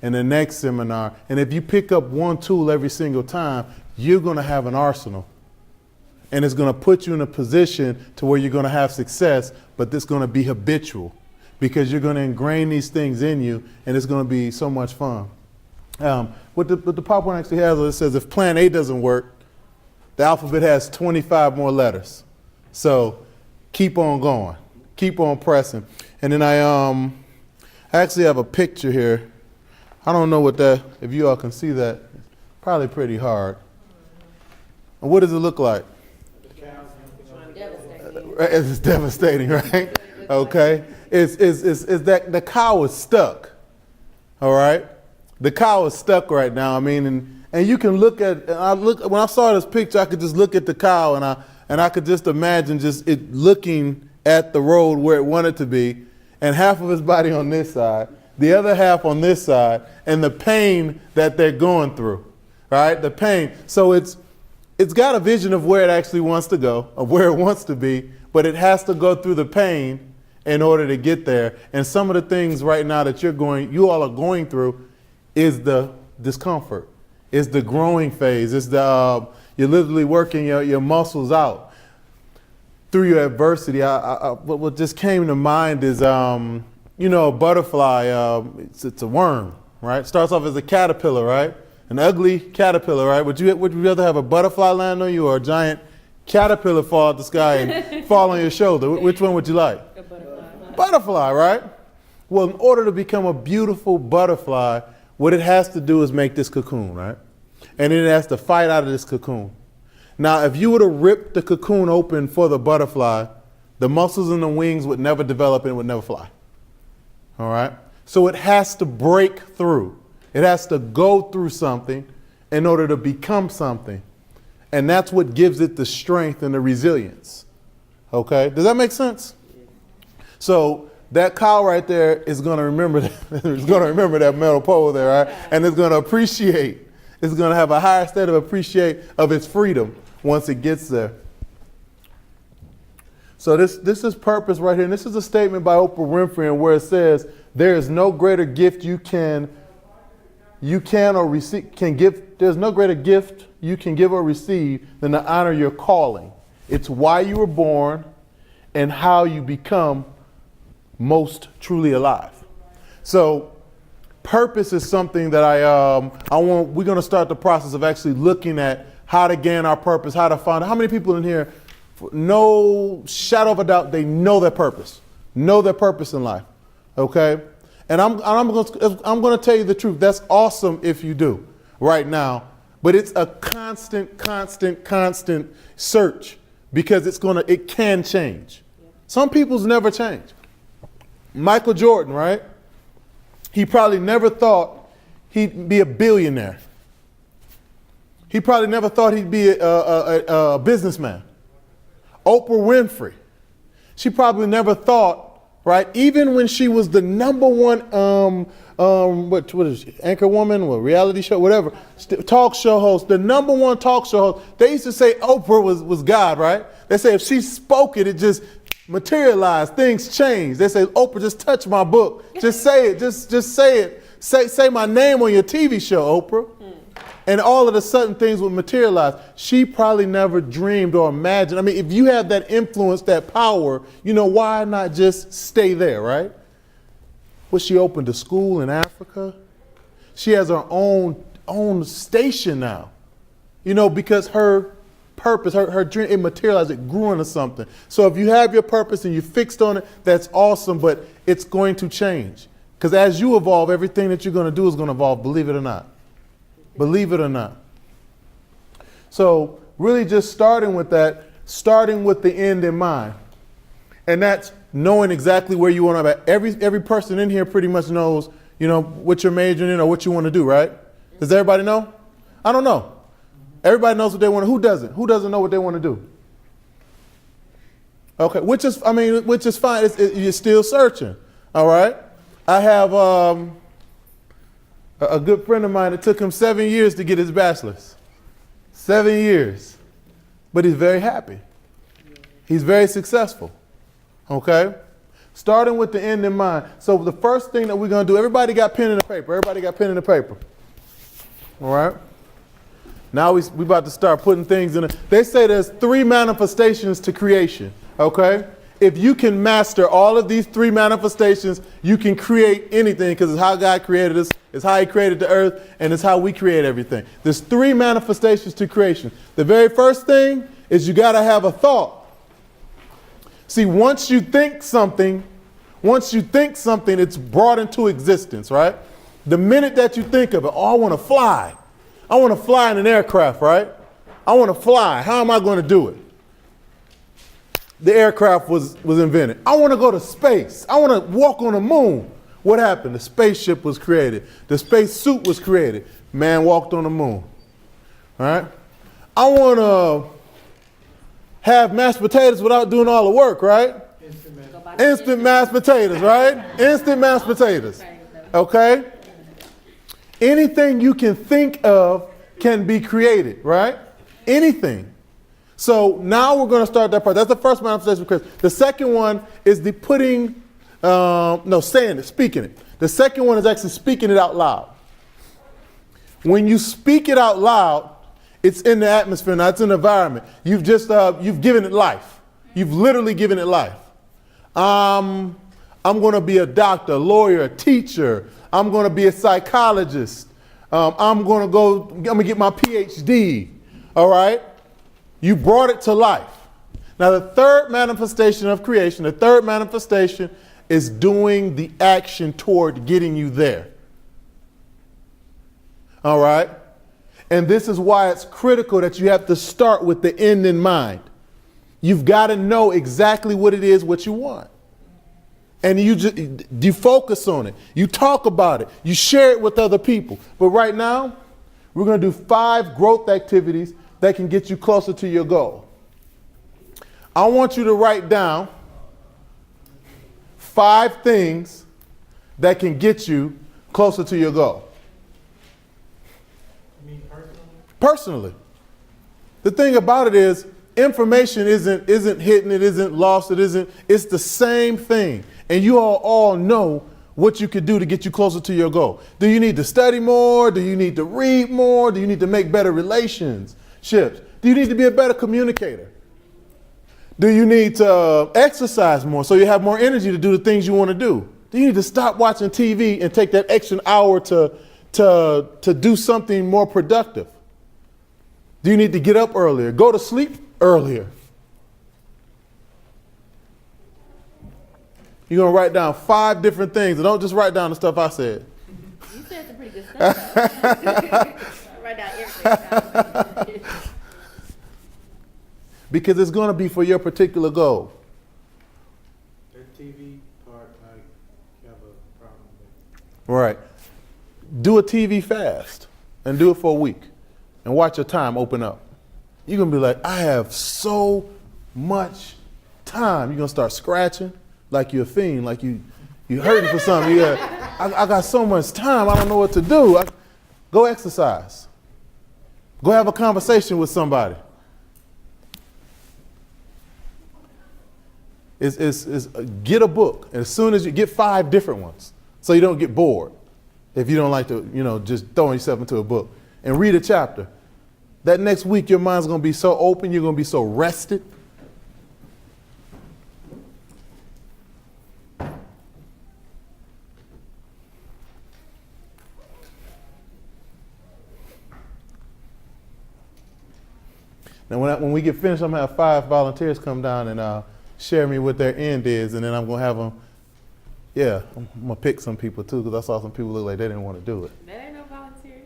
and the next seminar. And if you pick up one tool every single time, you're going to have an arsenal. And it's going to put you in a position to where you're going to have success, but it's going to be habitual because you're going to ingrain these things in you, and it's going to be so much fun. What the PowerPoint actually has, it says if plan A doesn't work, the alphabet has 25 more letters. So keep on going, keep on pressing. And then I actually have a picture here. I don't know what that, if you all can see that, it's probably pretty hard. And what does it look like? It's devastating, right? Okay. It's that the cow is stuck. All right. The cow is stuck right now. I mean, and you can look at, when I saw this picture, I could just look at the cow and I could just imagine just it looking at the road where it wanted to be, and half of its body on this side, the other half on this side, and the pain that they're going through, right? The pain. So it's got a vision of where it actually wants to go, of where it wants to be, but it has to go through the pain in order to get there. And some of the things right now that you all are going through is the discomfort, is the growing phase, is the you're literally working your muscles out through your adversity. What just came to mind is a butterfly. It's a worm, right? Starts off as a caterpillar, right? An ugly caterpillar, right? Would you rather have a butterfly land on you or a giant caterpillar fall out the sky and fall on your shoulder? Which one would you like? A butterfly. Butterfly, right? Well, in order to become a beautiful butterfly, what it has to do is make this cocoon, right? And then it has to fight out of this cocoon. Now, if you were to rip the cocoon open for the butterfly, the muscles in the wings would never develop and it would never fly. All right? So it has to break through. It has to go through something in order to become something. And that's what gives it the strength and the resilience. Okay? Does that make sense? So that cow right there is going to remember that metal pole there, right? And it's going to appreciate. It's going to have a higher state of appreciate of its freedom once it gets there. So this is purpose right here. And this is a statement by Oprah Winfrey, and where it says, there is no greater gift you can or receive can give. There's no greater gift you can give or receive than to honor your calling. It's why you were born and how you become most truly alive. So purpose is something that we're going to start the process of actually looking at how to gain our purpose, how to find it. How many people in here, no shadow of a doubt, they know their purpose in life? Okay. And I'm going to tell you the truth. That's awesome if you do right now, but it's a constant search, because it can change. Some people's never change. Michael Jordan, right? He probably never thought he'd be a billionaire. He probably never thought he'd be a businessman. Oprah Winfrey, she probably never thought, right? Even when she was the number one, what is she, anchor woman, or reality show, whatever, talk show host, the number one talk show host. They used to say Oprah was God, right? They say if she spoke it just materialized, things changed. They say, Oprah, just touch my book. Just say it. Just say it. Say my name on your TV show, Oprah. And all of a sudden things would materialize. She probably never dreamed or imagined. I mean, if you have that influence, that power, why not just stay there, right? Well, she opened a school in Africa. She has her own station now, because her purpose, her dream, it materialized, it grew into something. So if you have your purpose and you fixed on it, that's awesome, but it's going to change. Because as you evolve, everything that you're going to do is going to evolve, believe it or not. Believe it or not. So really just starting with the end in mind. And that's knowing exactly where you want to be. Every person in here pretty much knows, what you're majoring in or what you want to do, right? Does everybody know? I don't know. Everybody knows what they want to. Who doesn't? Who doesn't know what they want to do? Okay, which is fine. You're still searching. All right. I have a good friend of mine. It took him 7 years to get his bachelor's. 7 years, but he's very happy. He's very successful. Okay, Starting with the end in mind. So the first thing that we're going to do, everybody got pen and a paper. Everybody got pen and a paper. All right? Now we about to start putting things in. They say there's 3 manifestations to creation, okay? If you can master all of these 3 manifestations, you can create anything because it's how God created us, it's how he created the earth, and it's how we create everything. There's 3 manifestations to creation. The very first thing is you got to have a thought. See, once you think something, it's brought into existence, right? The minute that you think of it, oh, I want to fly. I want to fly in an aircraft, right? I want to fly. How am I going to do it? The aircraft was invented. I want to go to space. I want to walk on the moon. What happened? The spaceship was created. The space suit was created. Man walked on the moon. All right? I want to have mashed potatoes without doing all the work, right? Instant mashed potatoes, right? Instant mashed potatoes. Okay? Anything you can think of can be created, right? Anything. So now we're going to start that part. That's the first manifestation of Christ. The second one is the speaking it. The second one is actually speaking it out loud. When you speak it out loud, it's in the atmosphere, now it's in the environment. You've just, you've given it life. You've literally given it life. I'm going to be a doctor, a lawyer, a teacher. I'm going to be a psychologist. I'm going to get my PhD. All right? You brought it to life. Now, the third manifestation of creation, the third manifestation is doing the action toward getting you there. All right? And this is why it's critical that you have to start with the end in mind. You've got to know exactly what it is, what you want. And you focus on it. You talk about it. You share it with other people. But right now, we're going to do 5 growth activities that can get you closer to your goal. I want you to write down 5 things that can get you closer to your goal. You mean personally? The thing about it is, information isn't hidden, it isn't lost, it's the same thing. And you all know what you could do to get you closer to your goal. Do you need to study more? Do you need to read more? Do you need to make better relationships? Do you need to be a better communicator? Do you need to exercise more so you have more energy to do the things you want to do? Do you need to stop watching TV and take that extra hour to do something more productive? Do you need to get up earlier? Go to sleep earlier? You're going to write down 5 different things. And don't just write down the stuff I said. You said some pretty good stuff. Write down everything. Because it's going to be for your particular goal. that TV part, I have a problem with. Right. Do a TV fast and do it for a week and watch your time open up. You're going to be like, I have so much time. You're going to start scratching like you're a fiend, like you hurting for something. I got so much time, I don't know what to do. Go exercise. Go have a conversation with somebody. Get a book. And as soon as you get 5 different ones, so you don't get bored. If you don't like to, just throwing yourself into a book and read a chapter. That next week, your mind's going to be so open. You're going to be so rested. Now, when we get finished, I'm going to have 5 volunteers come down and share me what their end is. And then I'm going to have them, I'm going to pick some people too, because I saw some people look like they didn't want to do it. That ain't no volunteer.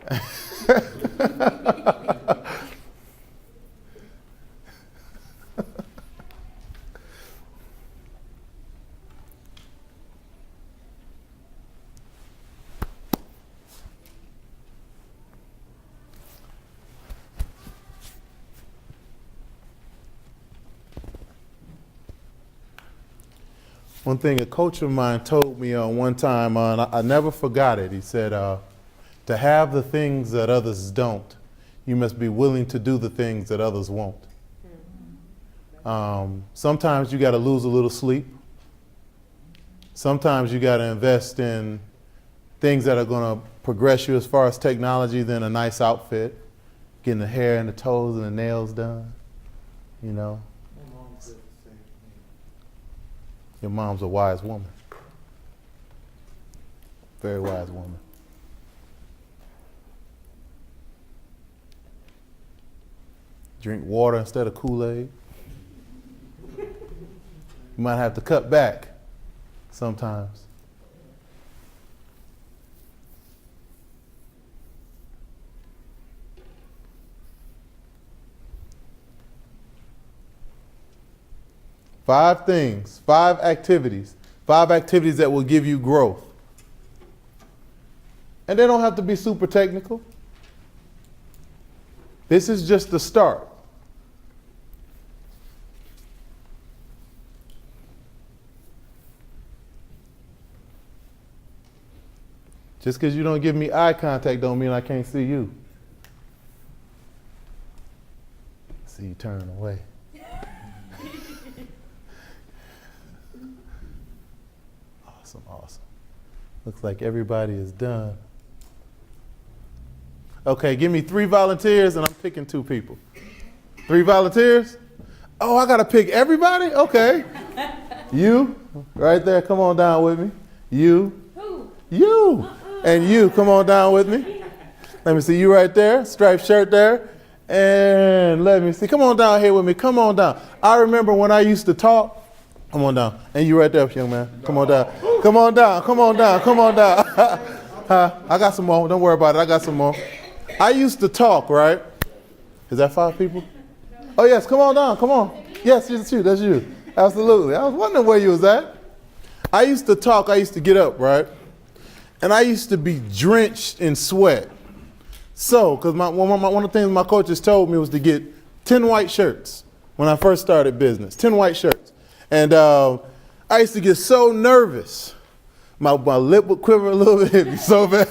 One thing a coach of mine told me one time, and I never forgot it. He said, to have the things that others don't, you must be willing to do the things that others won't. Sometimes you got to lose a little sleep. Sometimes you got to invest in things that are going to progress you as far as technology than a nice outfit, getting the hair and the toes and the nails done, you know. My mom said the same thing. Your mom's a wise woman. Very wise woman. Drink water instead of Kool-Aid. You might have to cut back sometimes. Five things, five activities that will give you growth. And they don't have to be super technical. This is just the start. Just because you don't give me eye contact don't mean I can't see you. See you turn away. Awesome. Looks like everybody is done. Okay, give me 3 volunteers and I'm picking 2 people. 3 volunteers? Oh, I got to pick everybody? Okay. You, right there, come on down with me. You. Who? You. And you, come on down with me. Let me see you right there, striped shirt there. And let me see, come on down here with me, come on down. I remember when I used to talk. Come on down. And you right there, young man. Come on down. Come on down. Come on down. Come on down. I got some more. Don't worry about it. I got some more. I used to talk, right? Is that 5 people? Oh, yes. Come on down. Come on. Yes, it's you. That's you. Absolutely. I was wondering where you was at. I used to talk. I used to get up, right? And I used to be drenched in sweat. So, because one of the things my coaches told me was to get 10 white shirts when I first started business. 10 white shirts. And I used to get so nervous. My lip would quiver a little bit, it'd be so bad.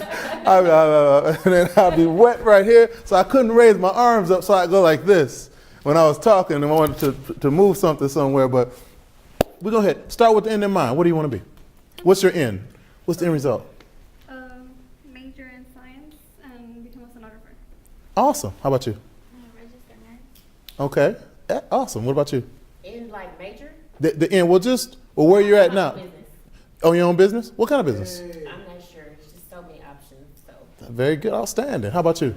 And then I'd be wet right here, so I couldn't raise my arms up, so I'd go like this when I was talking and I wanted to move something somewhere. But we go ahead. Start with the end in mind. What do you want to be? What's your end? What's the end result? Major in science and become a sonographer. Awesome. How about you? Registered nurse. Okay. Awesome. What about you? In like major? The end. Well, where you're at now? Business. Oh, your own business? What kind of business? I'm not sure. It's just so many options. So Very good. Outstanding. How about you?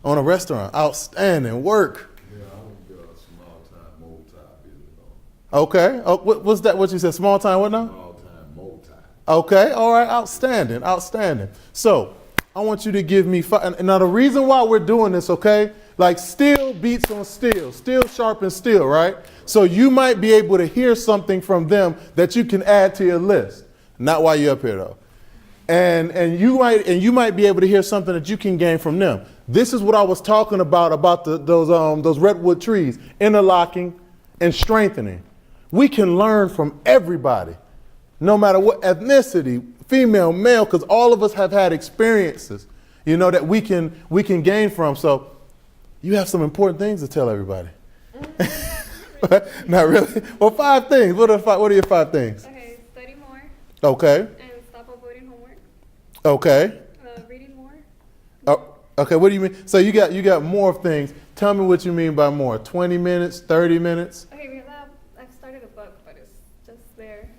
On a restaurant. Outstanding. Work. Yeah, I want to do a small-time, multi business. Okay. Oh, what's that? What you said? Small time. What now? Small-time, multi. Okay. All right. Outstanding. Outstanding. So I want you to give me 5. And now the reason why we're doing this, okay? Like steel beats on steel. Steel sharpens steel, right? So you might be able to hear something from them that you can add to your list. Not while you're up here though. And you might be able to hear something that you can gain from them. This is what I was talking about those redwood trees, interlocking and strengthening. We can learn from everybody, no matter what ethnicity, female, male, because all of us have had experiences, that we can gain from. So you have some important things to tell everybody. Not really. Well, 5 things. What are your 5 things? Okay, study more Okay. and stop avoiding homework. Okay. Reading more. Oh, okay. What do you mean? So you got more things. Tell me what you mean by more. 20 minutes, 30 minutes? Okay, I've started a book, but it's just there.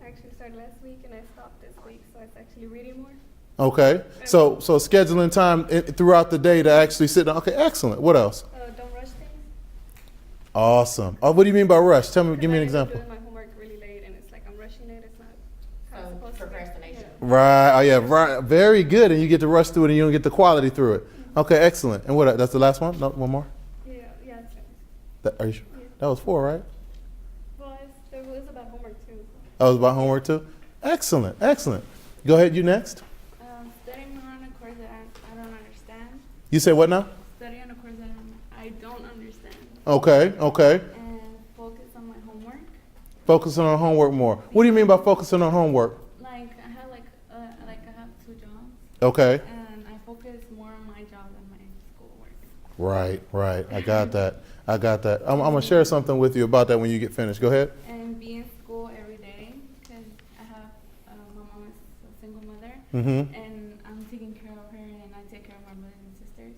I actually started last week and I stopped this week, so it's actually reading more. Okay. So scheduling time throughout the day to actually sit down. Okay, excellent. What else? Don't rush things. Awesome. Oh, what do you mean by rush? Give me an I'm example. doing my homework really late and it's like I'm rushing it. It's not how it's So, supposed to be. procrastination. Right. Oh, yeah. Right. Very good. And you get to rush through it and you don't get the quality through it. Okay, excellent. And what? That's the last one? No, one more? Yeah, it's Are you sure? Yeah. That was 4, right? well, it was about homework too. That was about homework too? Excellent. Excellent. Go ahead. You next. Studying on a course that I don't understand. You say what now? Study on a course that I don't understand. Okay. Okay. And focus on my homework. Focusing on homework more. What do you mean by focusing on homework? Like I have I have 2 jobs, Okay. and I focus more on my job than my schoolwork. Right. I got that. I'm going to share something with you about that when you get finished. Go ahead. And be in school every day, because Mm-hmm. and I'm taking care of her, and I take care of my brothers and sisters.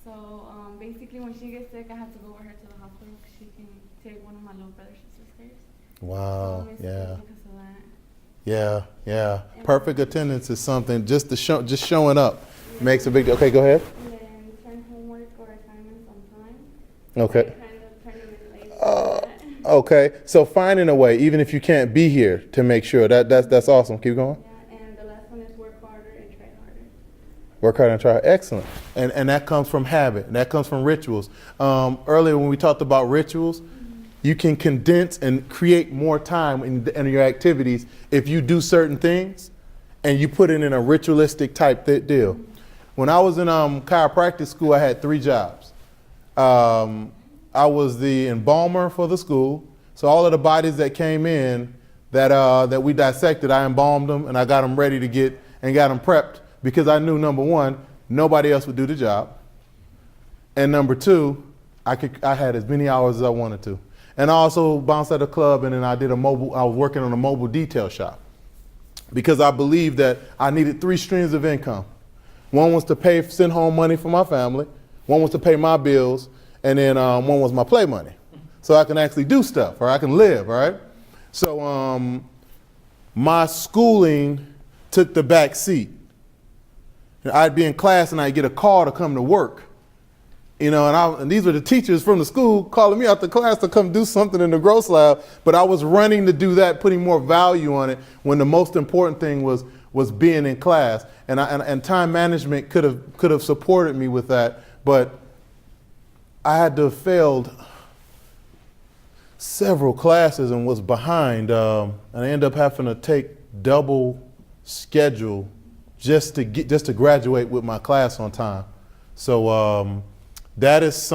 So basically, when she gets sick, I have to go with her to the hospital. She can take one of my little brothers and sisters. Wow. So it's Yeah. because of that. Yeah. Yeah. Perfect attendance is something. Just showing up makes a big deal. Okay, go ahead. And then turn homework or assignments on time. Okay. I kind of turn them in late. for that. Okay. So finding a way, even if you can't be here, to make sure that's awesome. Keep going. Yeah, and the last one is work harder and try harder. Work hard and try. Excellent. And that comes from habit. And that comes from rituals. Earlier when we talked about rituals, you can condense and create more time in your activities if you do certain things and you put it in a ritualistic type deal. When I was in chiropractic school, I had 3 jobs. I was the embalmer for the school. So all of the bodies that came in that we dissected, I embalmed them and I got them ready to got them prepped because I knew, number one, nobody else would do the job. And number 2, I had as many hours as I wanted to. And I also bounced at a club, and then I was working on a mobile detail shop because I believed that I needed 3 streams of income. One was to send home money for my family, one was to pay my bills, and then one was my play money. So I can actually do stuff, or I can live, all right? So my schooling took the back seat. I'd be in class and I'd get a call to come to work. You know, and these were the teachers from the school calling me out the class to come do something in the gross lab, but I was running to do that, putting more value on it when the most important thing was being in class. And time management could have supported me with that, but I had to have failed several classes and was behind, and I ended up having to take double schedule just to graduate with my class on time. So that is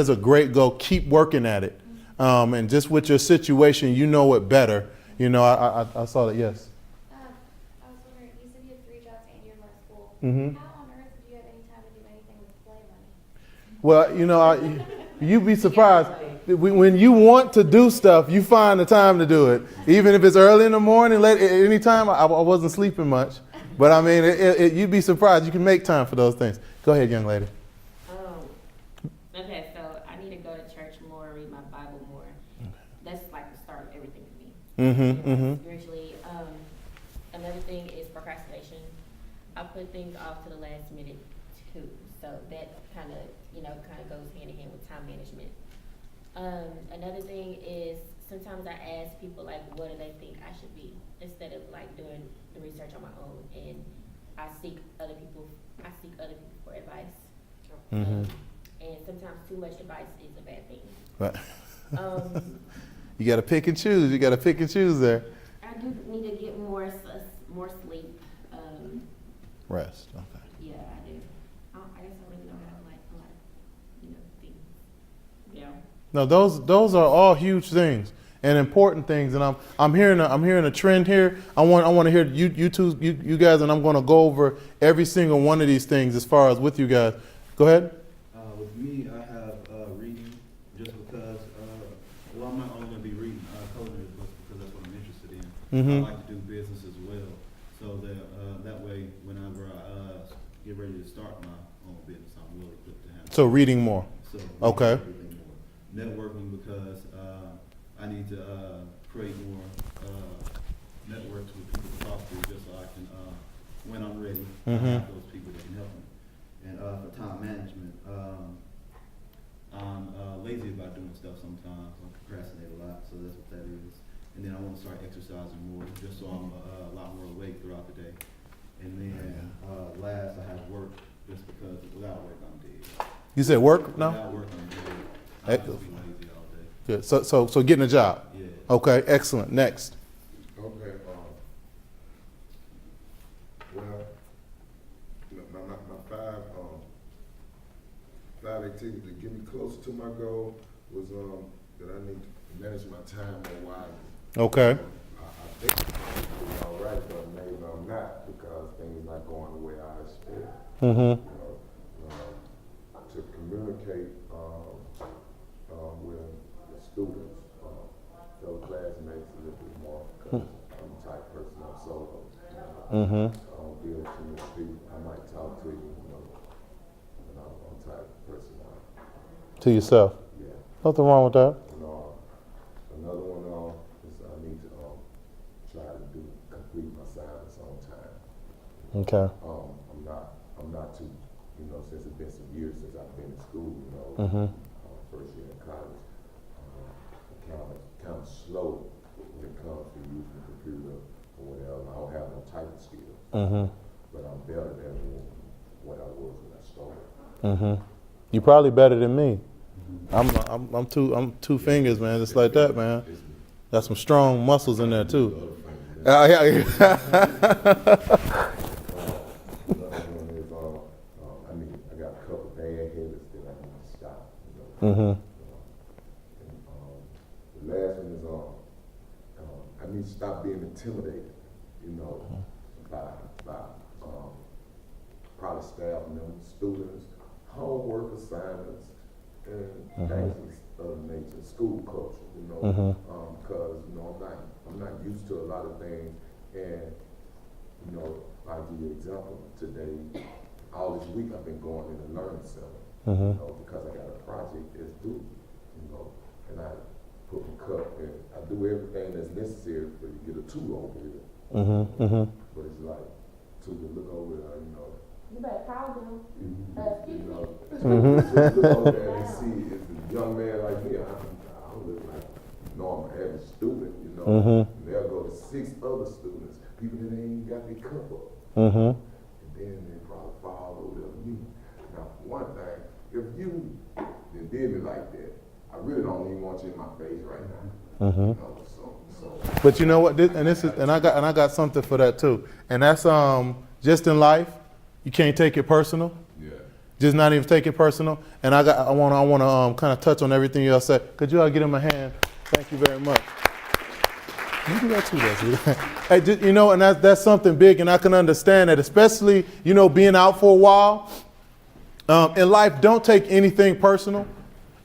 a great goal. Keep working at it. And just with your situation, you know it better. You know, I saw that, yes. I was wondering, you said you had 3 jobs and you're in law school. Mhm. How on earth did you have any time to do anything with play money? Well, you know, you'd be surprised. When you want to do stuff, you find the time to do it. Even if it's early in the morning, any time. I wasn't sleeping much. But I mean, you'd be surprised. You can make time for those things. Go ahead, young lady. Okay, so I need to go to church more, read my Bible more. That's like the start of everything for me. Spiritually. Another thing is procrastination. I put things off to the last minute too. So that kind of goes hand in hand with time management. Another thing is sometimes I ask people like, what do they think I should be, instead of like doing the research on my own, and I seek other people for advice. And sometimes too much advice is a bad thing. Right. You got to pick and choose. You got to pick and choose there. I do need to get more sleep. Rest. Okay. Yeah, I do. I guess I really don't have like a lot of things. Yeah. No, those are all huge things and important things. And I'm hearing a trend here. I want to hear you guys, and I'm going to go over every single one of these things as far as with you guys. Go ahead. With me, I have reading, just because, I'm not only going to be reading culinary books because that's what I'm interested in. I like to do business as well, so that way, whenever I get ready to start my own business, I'm well equipped to handle. So reading more. So Okay. reading more. Networking, because I need to create more networks with people to talk to, just so I can, when I'm ready, I have those people that can help me. And for time management, I'm lazy about doing stuff sometimes. I procrastinate a lot, so that's what that is. And then I want to start exercising more, just so I'm a lot more awake throughout the day. And then last, I have work, just because without work, I'm dead. You said work now? Without work, I'm dead. I just be lazy all day. Good. So getting a job. Yeah. Okay. Excellent. Next. Okay, well, my five activities to get me closer to my goal was that I need to manage my time more wisely. Okay. I think it's all right, but maybe I'm not, because things not going the way I expect. To communicate with the students, fellow classmates a little bit more, because I'm the type of person I'm solo. I don't deal might talk to you, you know, and I'm type of person. To yourself. Yeah. Nothing wrong with that. And, another one is I need to try to complete my assignments on time. Okay. I'm not too, you know, since it's been some years since I've been in school, you know, first year in college, kind of slow when it comes to using the computer or whatever. I don't have no typing skills, but I'm better than what I was when I started. You're probably better than me. I'm two fingers, man, just like that, man. Got some strong muscles in there too. Another one is, I got a couple bad habits that I need to stop. You know? And, the last one is I need to stop being intimidated. You know, by probably staff members, students, homework assignments, and things of nature, school culture. You know, because you know I'm not used to a lot of things, and you know, I'll give you an example. Today, all this week I've been going in the learning center, you know, because I got a project that's due, you know, and I put my cup and I do everything that's necessary for you to get a tool over here. But it's like to look over it, you know. You better call them. You know, to look over there and see if a young man like me, I don't look like a normal average student, you know. And they'll go to 6 other students, people that ain't got their cup up. And then they probably fall over to me. Now, one thing, if you did me like that, I really don't even want you in my face right now. You know, so. But you know what? I got something for that too. And that's just in life, you can't take it personal. Yeah. Just not even take it personal. And I want to kind of touch on everything you all said. Could you all get in my hand? Thank you very much. You do that too, hey, you know, and that's something big, and I can understand that, especially, you know, being out for a while. In life, don't take anything personal,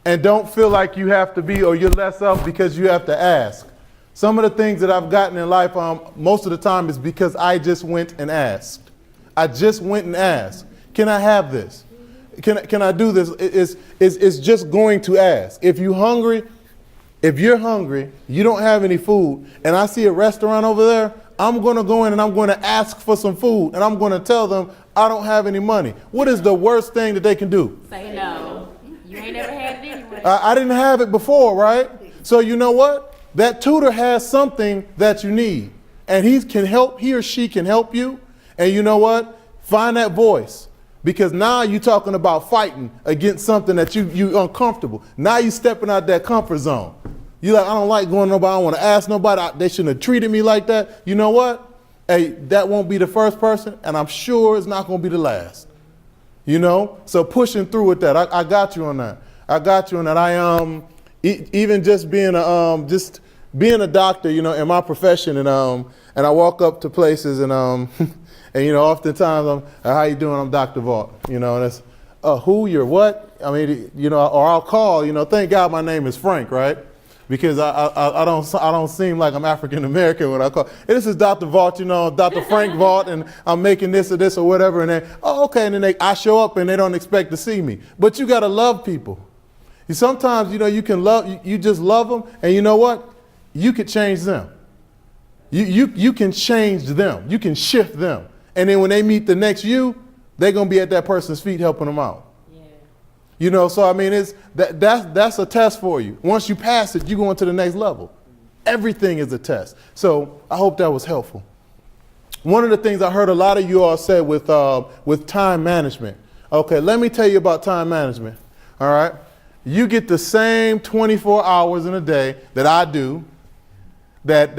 and don't feel like you have to be or you're less of because you have to ask. Some of the things that I've gotten in life, most of the time, is because I just went and asked. I just went and asked, can I have this? Can I do this? It's just going to ask. If you're hungry, you don't have any food, and I see a restaurant over there, I'm going to go in and I'm going to ask for some food, and I'm going to tell them I don't have any money. What is the worst thing that they can do? Say no. You ain't never had it anyway. I didn't have it before, right? So you know what? That tutor has something that you need, and he or she can help you. And you know what? Find that voice, because now you're talking about fighting against something that you uncomfortable. Now you're stepping out that comfort zone. You're like, I don't like going to nobody. I don't want to ask nobody. They shouldn't have treated me like that. You know what? Hey, that won't be the first person, and I'm sure it's not going to be the last. You know? So pushing through with that. I got you on that. I got you on that. Even just being a doctor, you know, in my profession, and I walk up to places and and you know, oftentimes how you doing? I'm Dr. Vaught, you know, and it's who, you're what? I mean, you know, or I'll call, you know, thank God my name is Frank, right? Because I don't seem like I'm African American when I call. Hey, this is Dr. Vaught, you know, Dr. Frank Vaught, and I'm making this or whatever, and then okay, and then I show up and they don't expect to see me. But you gotta love people. Sometimes, you know, you just love them, and you know what? You could change them. You can change them. You can shift them. And then when they meet the next you, they're going to be at that person's feet helping them out. Yeah. You know, so I mean, that's a test for you. Once you pass it, you go into the next level. Everything is a test. So I hope that was helpful. One of the things I heard a lot of you all say with time management. Okay, let me tell you about time management. All right. You get the same 24 hours in a day that I do, that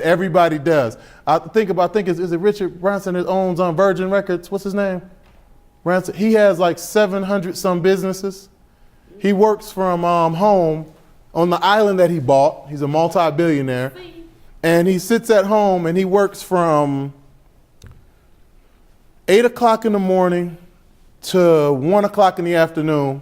everybody does. I think is it Richard Branson that owns Virgin Records? What's his name? Branson. He has like 700 some businesses. He works from home on the island that he bought. He's a multi-billionaire, and he sits at home and he works from 8 o'clock in the morning to 1 o'clock in the afternoon.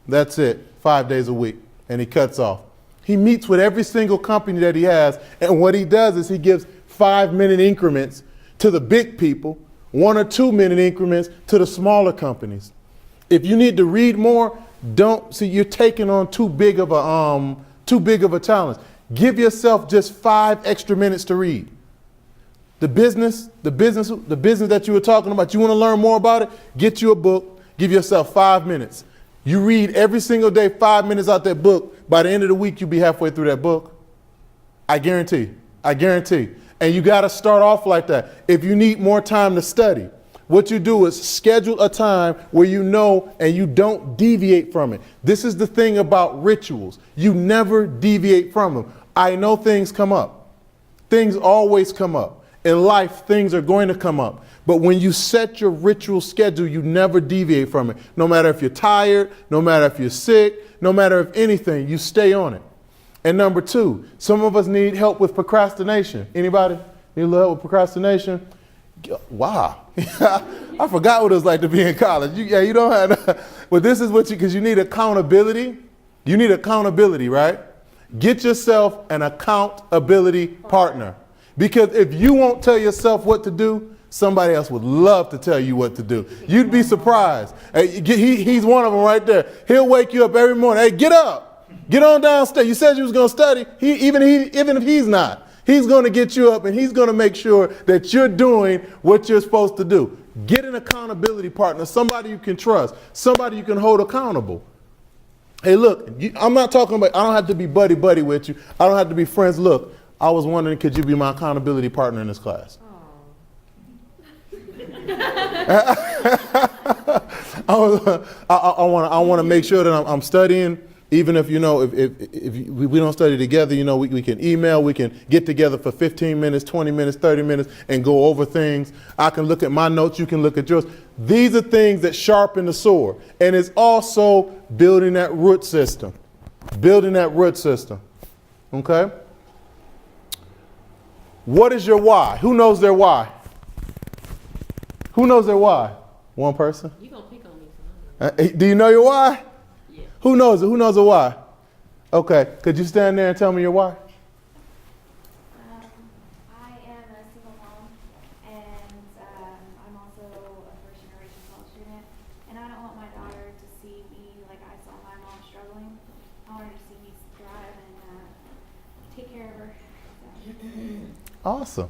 That's it, 5 days a week, and he cuts off. He meets with every single company that he has, and what he does is he gives 5-minute increments to the big people 1 or 2 minute increments to the smaller companies. If you need to read more, don't see you're taking on too big of a challenge. Give yourself just 5 extra minutes to read. The business that you were talking about, you want to learn more about it? Get you a book, give yourself 5 minutes. You read every single day 5 minutes out that book. By the end of the week, you'll be halfway through that book. I guarantee. And you got to start off like that. If you need more time to study, what you do is schedule a time where you know and you don't deviate from it. This is the thing about rituals. You never deviate from them. I know things come up. Things always come up. In life, things are going to come up. But when you set your ritual schedule, you never deviate from it. No matter if you're tired, no matter if you're sick, no matter if anything, you stay on it. And number 2, some of us need help with procrastination. Anybody need a little help with procrastination? Wow. I forgot what it was like to be in college. You don't have to. But this is because you need accountability. You need accountability, right? Get yourself an accountability partner. Because if you won't tell yourself what to do, somebody else would love to tell you what to do. You'd be surprised. Hey, he's one of them right there. He'll wake you up every morning. Hey, get up. Get on downstairs. You said you was going to study. Even if he's not, he's going to get you up and he's going to make sure that you're doing what you're supposed to do. Get an accountability partner, somebody you can trust, somebody you can hold accountable. Hey, look, I'm not talking about, I don't have to be buddy with you. I don't have to be friends. Look, I was wondering, could you be my accountability partner in this class? I want to make sure that I'm studying, even if, if we don't study together, we can email, we can get together for 15 minutes, 20 minutes, 30 minutes and go over things. I can look at my notes, you can look at yours. These are things that sharpen the sword. And it's also building that root system. Okay? What is your why? Who knows their why? Who knows their why? One person? You gonna pick on me? Do you know your why? Yeah. Who knows it? Who knows the why? Okay. Could you stand there and tell me your why? I am a single mom, and I'm also a first-generation college student. And I don't want my daughter to see me like I saw my mom struggling. I want her to see me thrive and take care of her. Awesome.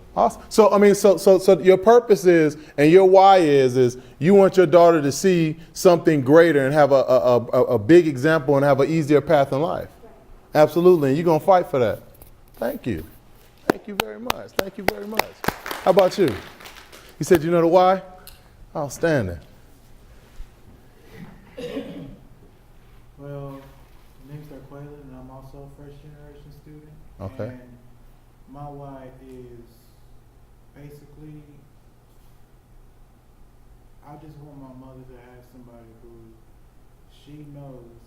So your purpose is, and your why is you want your daughter to see something greater and have a big example and have an easier path in life. Right. Absolutely. And you're going to fight for that. Thank you. Thank you very much. How about you? You said you know the why? Outstanding. Well, my name's Quaylen, and I'm also a first-generation student. Okay. And my why is basically, I just want my mother to have somebody who she knows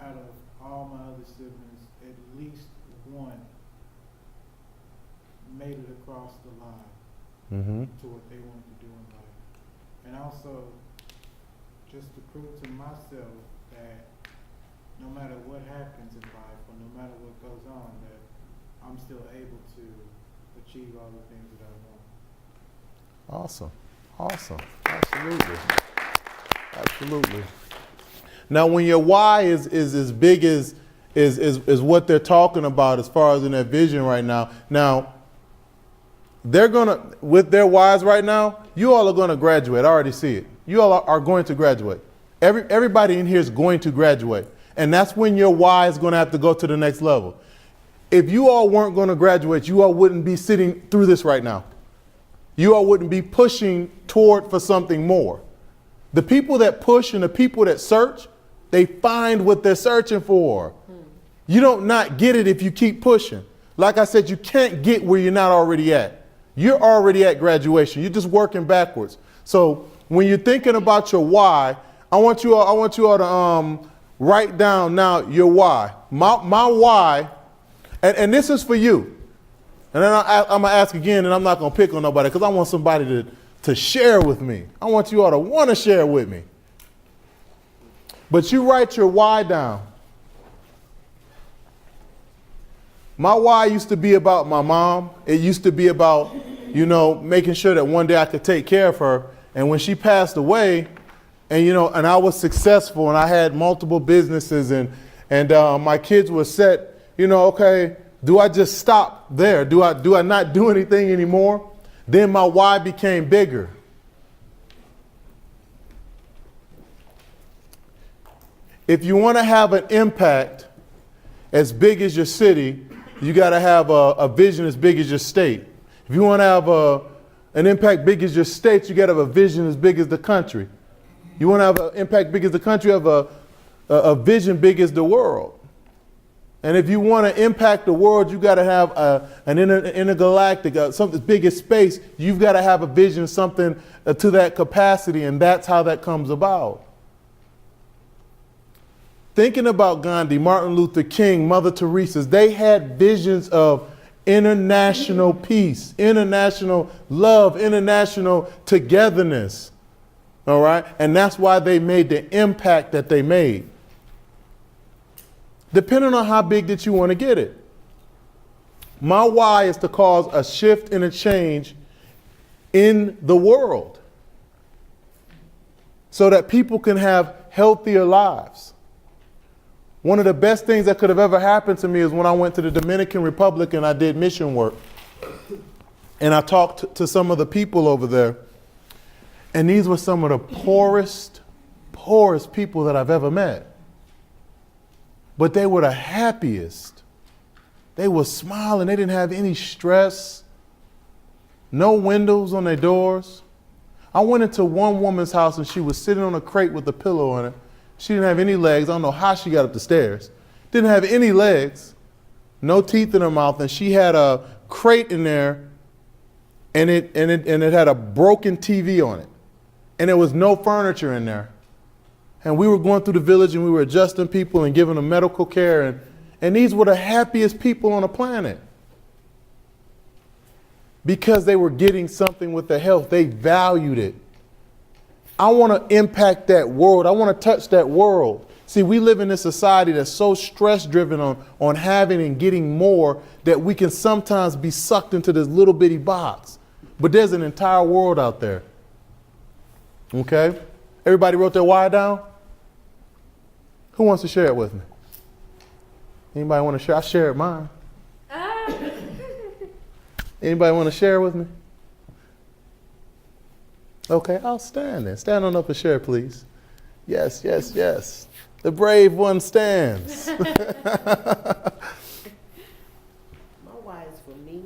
out of all my other siblings, at least one made it across the line to what they wanted to do in life. And also, just to prove to myself that no matter what happens in life or no matter what goes on, that I'm still able to achieve all the things that I want. Awesome. Absolutely. Now, when your why is as big as what they're talking about as far as in their vision right now, they're gonna, with their whys right now, you all are gonna graduate. I already see it. You all are going to graduate. Everybody in here is going to graduate. And that's when your why is gonna have to go to the next level. If you all weren't going to graduate, you all wouldn't be sitting through this right now. You all wouldn't be pushing toward for something more. The people that push and the people that search, they find what they're searching for. You don't not get it if you keep pushing. Like I said, you can't get where you're not already at. You're already at graduation. You're just working backwards. So when you're thinking about your why, I want you all to write down now your why. My why. And this is for you. And then I'm going to ask again, and I'm not going to pick on nobody because I want somebody to share with me. I want you all to want to share with me. But you write your why down. My why used to be about my mom. It used to be about, making sure that one day I could take care of her. And when she passed away, and and I was successful, and I had multiple businesses, and my kids were set. Okay, do I just stop there? Do I not do anything anymore? Then my why became bigger. If you want to have an impact as big as your city, you got to have a vision as big as your state. If you want to have an impact big as your state, you got to have a vision as big as the country. You want to have an impact big as the country, have a vision big as the world. And if you want to impact the world, you got to have an intergalactic, something as big as space. You've got to have a vision, something to that capacity, and that's how that comes about. Thinking about Gandhi, Martin Luther King, Mother Teresa's, they had visions of international peace, international love, international togetherness. All right? And that's why they made the impact that they made. Depending on how big that you want to get it. My why is to cause a shift and a change in the world so that people can have healthier lives. One of the best things that could have ever happened to me is when I went to the Dominican Republic and I did mission work. And I talked to some of the people over there. And these were some of the poorest people that I've ever met. But they were the happiest. They were smiling. They didn't have any stress. No windows on their doors. I went into one woman's house and she was sitting on a crate with a pillow on it. She didn't have any legs. I don't know how she got up the stairs. Didn't have any legs, no teeth in her mouth, and she had a crate in there, and it had a broken TV on it, and there was no furniture in there. And we were going through the village and we were adjusting people and giving them medical care, and these were the happiest people on the planet because they were getting something with their health. They valued it. I want to impact that world. I want to touch that world. See, we live in this society that's so stress-driven on having and getting more that we can sometimes be sucked into this little bitty box. But there's an entire world out there. Okay? Everybody wrote their why down? Who wants to share it with me? Anybody want to share? I shared mine. Anybody want to share with me? Okay, I'll stand then. Stand on up and share, please. Yes, yes, yes. The brave one stands. My why is for me,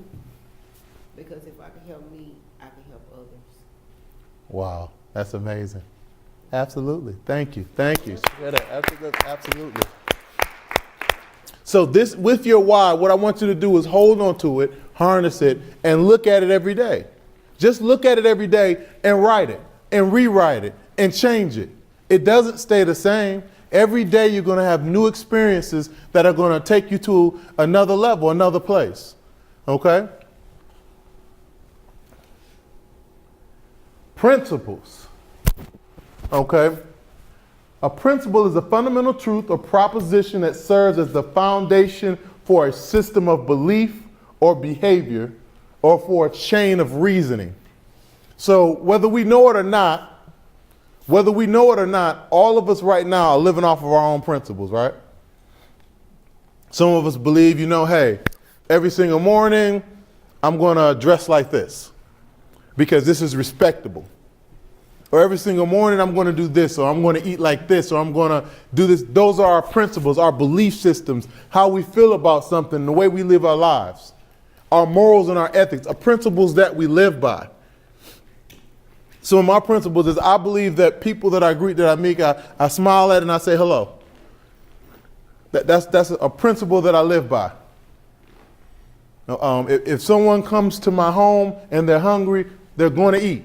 because if I can help me, I can help others. Wow, that's amazing. Absolutely. Thank you. Thank you. Absolutely. So this, with your why, what I want you to do is hold on to it, harness it, and look at it every day. Just look at it every day and write it and rewrite it and change it. It doesn't stay the same. Every day you're going to have new experiences that are going to take you to another level, another place. Okay? Principles. Okay? A principle is a fundamental truth or proposition that serves as the foundation for a system of belief or behavior, or for a chain of reasoning. So whether we know it or not, all of us right now are living off of our own principles, right? Some of us believe, hey, every single morning I'm going to dress like this because this is respectable. Or every single morning I'm going to do this, or I'm going to eat like this, or I'm going to do this. Those are our principles, our belief systems, how we feel about something, the way we live our lives. Our morals and our ethics are principles that we live by. So my principles is I believe that people that I greet, that I meet, I smile at and I say hello. That's a principle that I live by. If someone comes to my home and they're hungry, they're going to eat.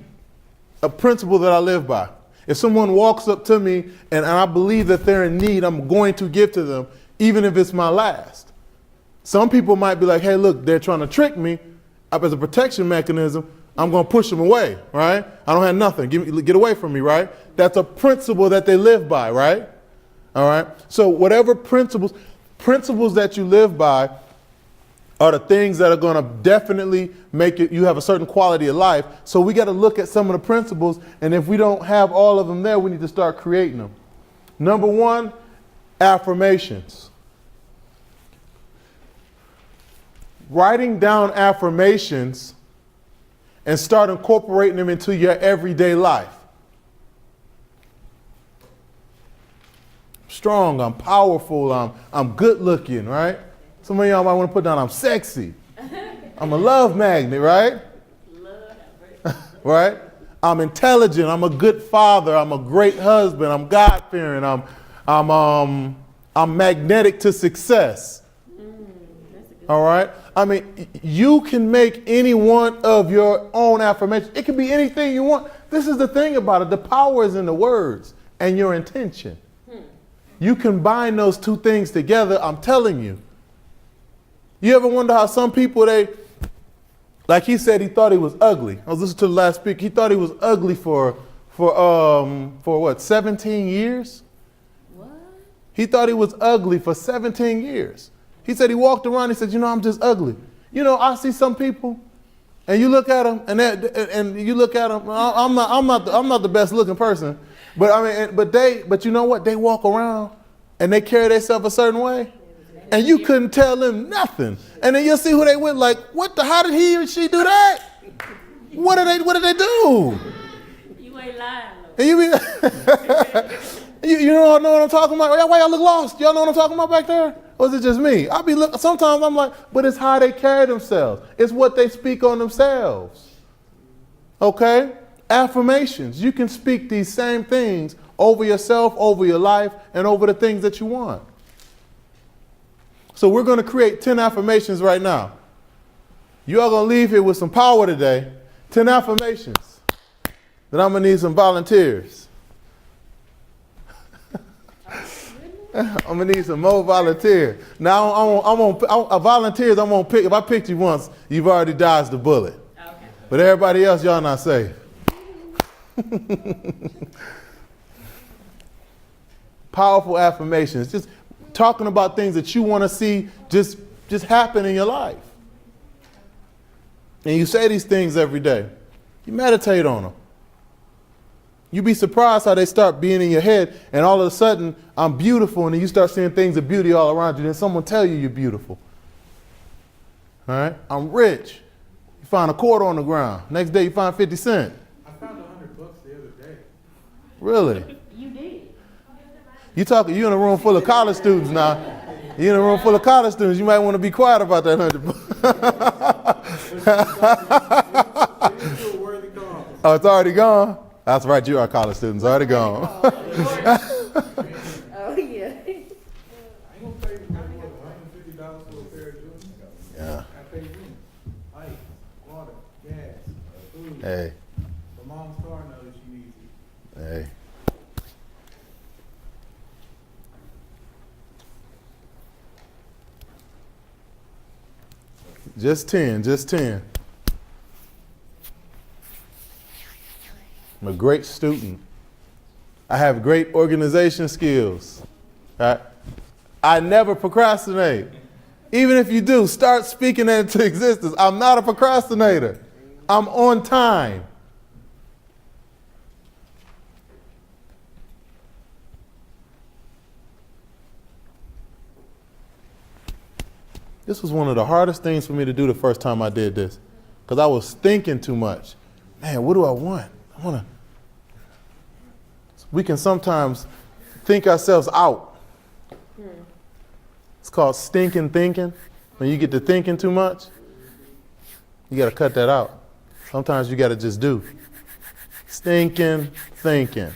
A principle that I live by. If someone walks up to me and I believe that they're in need, I'm going to give to them, even if it's my last. Some people might be like, hey, look, they're trying to trick me. As a protection mechanism, I'm going to push them away, right? I don't have nothing. Get away from me, right? That's a principle that they live by, right? All right? So whatever principles that you live by, are the things that are going to definitely make you have a certain quality of life. So we got to look at some of the principles, and if we don't have all of them there, we need to start creating them. Number one, affirmations. Writing down affirmations and start incorporating them into your everyday life. Strong, I'm powerful, I'm good looking, right? Some of y'all might want to put down I'm sexy. I'm a love magnet, right? Right? I'm intelligent, I'm a good father, I'm a great husband, I'm God-fearing, I'm magnetic to success. All right? I mean, you can make any one of your own affirmations. It can be anything you want. This is the thing about it. The power is in the words and your intention. You combine those two things together, I'm telling you. You ever wonder how some people, like he said, he thought he was ugly. I was listening to the last speaker. He thought he was ugly for what, 17 years? What? He thought he was ugly for 17 years. He said he walked around, he said, I'm just ugly. I see some people, and you look at them, and you look at them, I'm not the best looking person, but you know what? They walk around, and they carry themselves a certain way, and you couldn't tell them nothing. And then you'll see who they with, like, how did he or she do that? What did they do? You ain't lying, though. And you know what I'm talking about? Why y'all look lost? Y'all know what I'm talking about back there? Or is it just me? Sometimes I'm like, but it's how they carry themselves. It's what they speak on themselves. Okay? Affirmations. You can speak these same things over yourself, over your life, and over the things that you want. So we're going to create 10 affirmations right now. You are going to leave here with some power today. 10 affirmations. Then I'm going to need some volunteers. I'm going to need some more volunteers. Now, volunteers, I'm going to pick. If I picked you once, you've already dodged the bullet. Okay. But everybody else, y'all not safe. Powerful affirmations. Just talking about things that you want to see just happen in your life. And you say these things every day. You meditate on them. You'd be surprised how they start being in your head, and all of a sudden, I'm beautiful, and then you start seeing things of beauty all around you, then someone tell you you're beautiful. All right? I'm rich. You find a quarter on the ground. Next day, you find 50 cents. I found $100 the other day. Really? You did. You in a room full of college students now. You in a room full of college students. You might want to be quiet about that $100. Oh, it's already gone? That's right, you are college students. Already gone. Oh, yeah. I ain't gonna pay $150 for a pair of jeans. Yeah. I pay rent, ice, water, gas, food. Hey. My mom's car knows she needs it. Hey. Just 10. I'm a great student. I have great organization skills. I never procrastinate. Even if you do, start speaking that into existence. I'm not a procrastinator. I'm on time. This was one of the hardest things for me to do the first time I did this, because I was thinking too much. Man, what do I want? We can sometimes think ourselves out. It's called stinking thinking. When you get to thinking too much, you got to cut that out. Sometimes you got to just do. Stinking thinking.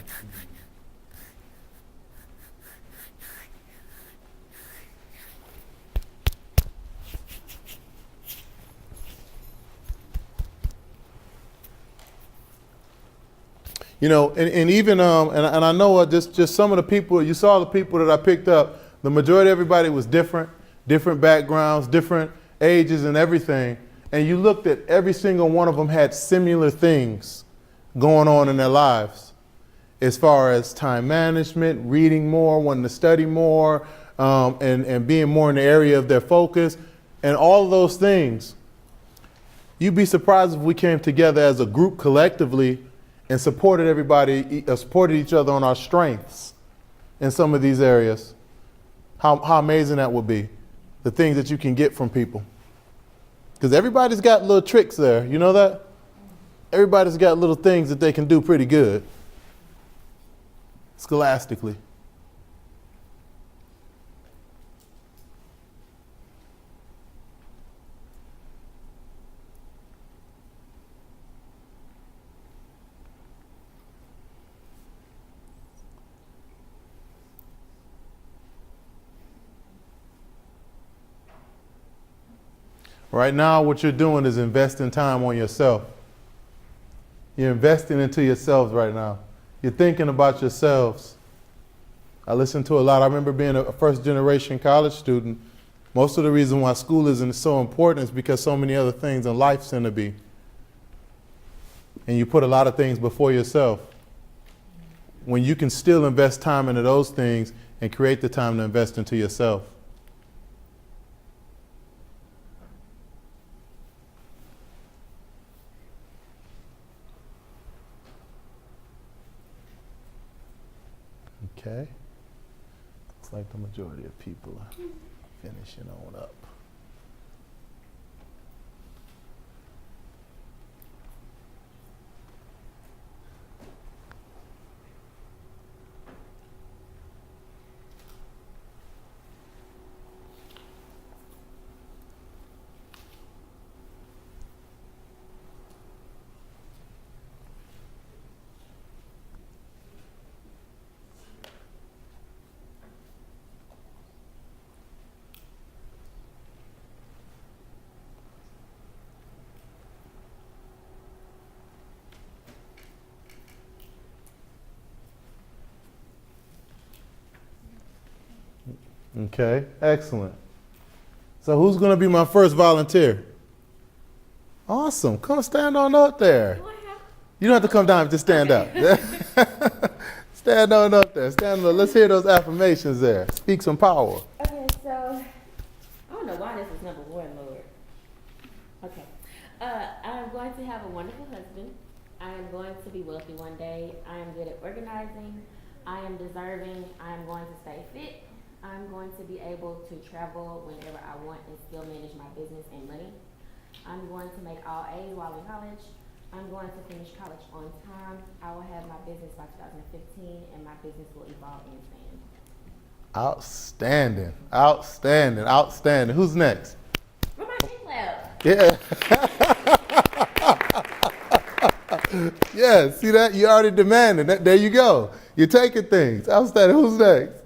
And even and I know just some of the people, you saw the people that I picked up, the majority of everybody was different backgrounds, different ages and everything. And you looked at every single one of them had similar things going on in their lives as far as time management, reading more, wanting to study more, and being more in the area of their focus. and all of those things, you'd be surprised if we came together as a group collectively and supported supported each other on our strengths in some of these areas. How amazing that would be, the things that you can get from people. Because everybody's got little tricks there, you know that? Everybody's got little things that they can do pretty good, scholastically. Right now, what you're doing is investing time on yourself. You're investing into yourselves right now. You're thinking about yourselves. I listen to a lot. I remember being a first-generation college student. Most of the reason why school isn't so important is because so many other things in life seem to be. And you put a lot of things before yourself. When you can still invest time into those things and create the time to invest into yourself. Okay. Looks like the majority of people are finishing on up. Okay, excellent. So who's going to be my first volunteer? Awesome. Come stand on up there. You don't have to come down, just stand up. Stand on up there. Stand on. Let's hear those affirmations there. Speak some power. Okay, so I don't know why this is number one, Lord. Okay. I'm going to have a wonderful husband. I am going to be wealthy one day. I am good at organizing. I am deserving. I am going to stay fit. I'm going to be able to travel whenever I want and still manage my business and money. I'm going to make all A's while in college. I'm going to finish college on time. I will have my business by 2015, and my business will evolve and expand. Outstanding. Outstanding. Outstanding. Who's next? Where my check lab? Yeah. Yeah, see that? You already demanded that. There you go. You're taking things. Outstanding. Who's next?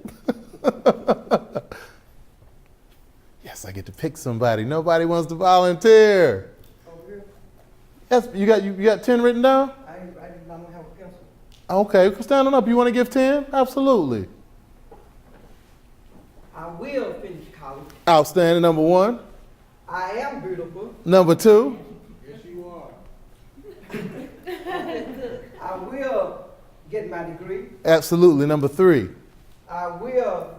Yes, I get to pick somebody. Nobody wants to volunteer. Yes, you got 10 written down? I did not have a pencil. Okay, stand on up. You want to give 10? Absolutely. I will finish college. Outstanding. Number 1. I am beautiful. Number 2. Yes, you are. I will get my degree. Absolutely. Number 3. I will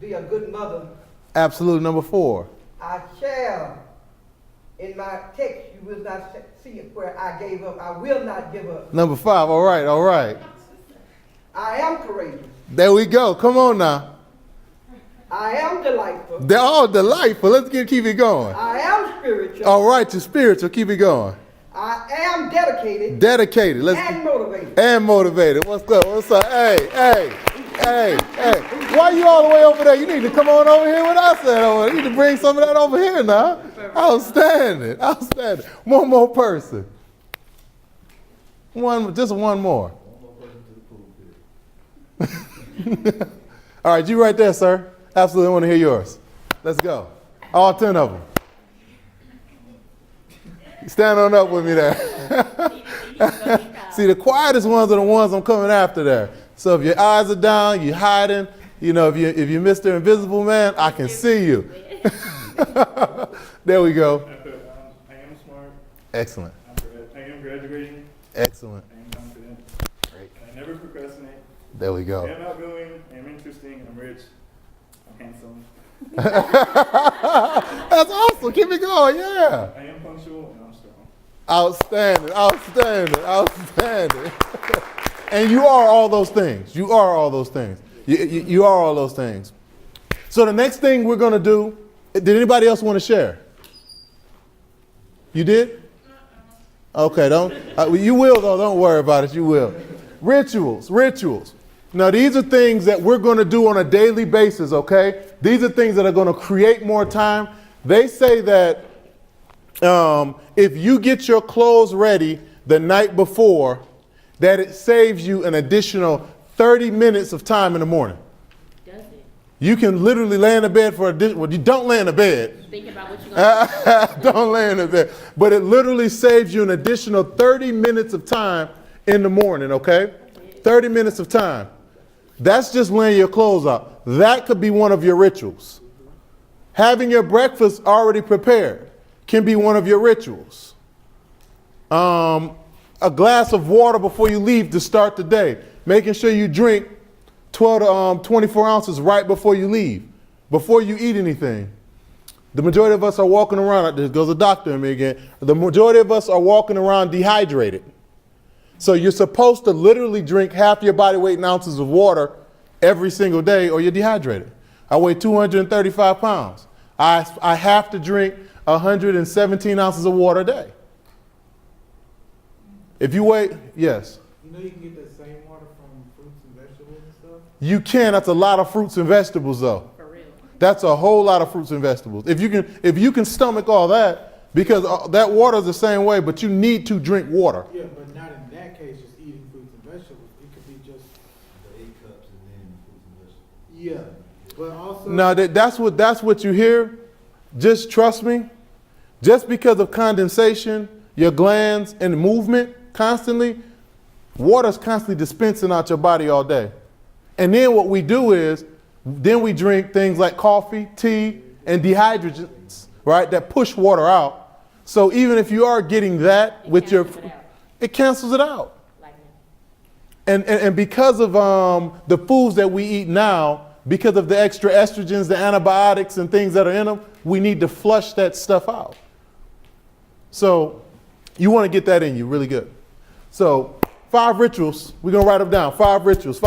be a good mother. Absolutely. Number 4. I shall. In my text, you will not see it where I gave up. I will not give up. Number 5. All right. All right. I am courageous. There we go. Come on now. I am delightful. They're all delightful. Let's keep it going. I am spiritual. All right. You're spiritual. Keep it going. I am dedicated. Dedicated. And motivated. And motivated. What's up? What's up? Hey, hey, hey, hey. Why you all the way over there? You need to come on over here with us. You need to bring some of that over here now. Outstanding. Outstanding. One more person. Just one more. All right, you right there, sir. Absolutely want to hear yours. Let's go. All 10 of them. Stand on up with me there. See, the quietest ones are the ones I'm coming after there. So if your eyes are down, you're hiding, if you Mr. Invisible Man, I can see you. There we go. I am smart. Excellent. I am graduating. Excellent. I am confident. Great. I never procrastinate. There we go. I am outgoing. I am interesting. I'm rich. handsome. That's awesome. Keep it going. Yeah. I am punctual and I'm strong. Outstanding. Outstanding. Outstanding. And you are all those things. You are all those things. You are all those things. So the next thing we're going to do, did anybody else want to share? You did? Okay, don't. You will, though. Don't worry about it. You will. Rituals. Now, these are things that we're going to do on a daily basis, okay? These are things that are going to create more time. They say that if you get your clothes ready the night before, that it saves you an additional 30 minutes of time in the morning. Does it? You can literally lay in the bed for well, you don't lay in the bed. Think about what you're going to do. Don't lay in the bed. But it literally saves you an additional 30 minutes of time in the morning, okay? 30 minutes of time. That's just laying your clothes out. That could be one of your rituals. Having your breakfast already prepared can be one of your rituals. A glass of water before you leave to start the day. Making sure you drink 12 to 24 ounces right before you leave, before you eat anything. The majority of us are walking around, there goes a doctor in me again. The majority of us are walking around dehydrated. So you're supposed to literally drink half your body weight in ounces of water every single day or you're dehydrated. I weigh 235 pounds. I have to drink 117 ounces of water a day. If you weigh, yes. You know you can get that same water from fruits and vegetables and stuff? You can. That's a lot of fruits and vegetables, though. For real. That's a whole lot of fruits and vegetables. If you can stomach all that, because that water is the same way, but you need to drink water. Yeah, but not in that case, just eating fruits and vegetables. It could be just The 8 cups and then fruits and vegetables. yeah, but also Now that's what you hear. Just trust me. Just because of condensation, your glands and movement constantly, water's constantly dispensing out your body all day. And then what we do is, then we drink things like coffee, tea, and dehydratants, right? That push water out. So even if you are getting that with your, it cancels it out. And because of the foods that we eat now, because of the extra estrogens, the antibiotics and things that are in them, we need to flush that stuff out. So you want to get that in you really good. So 5 rituals. We're going to write them down. 5 rituals.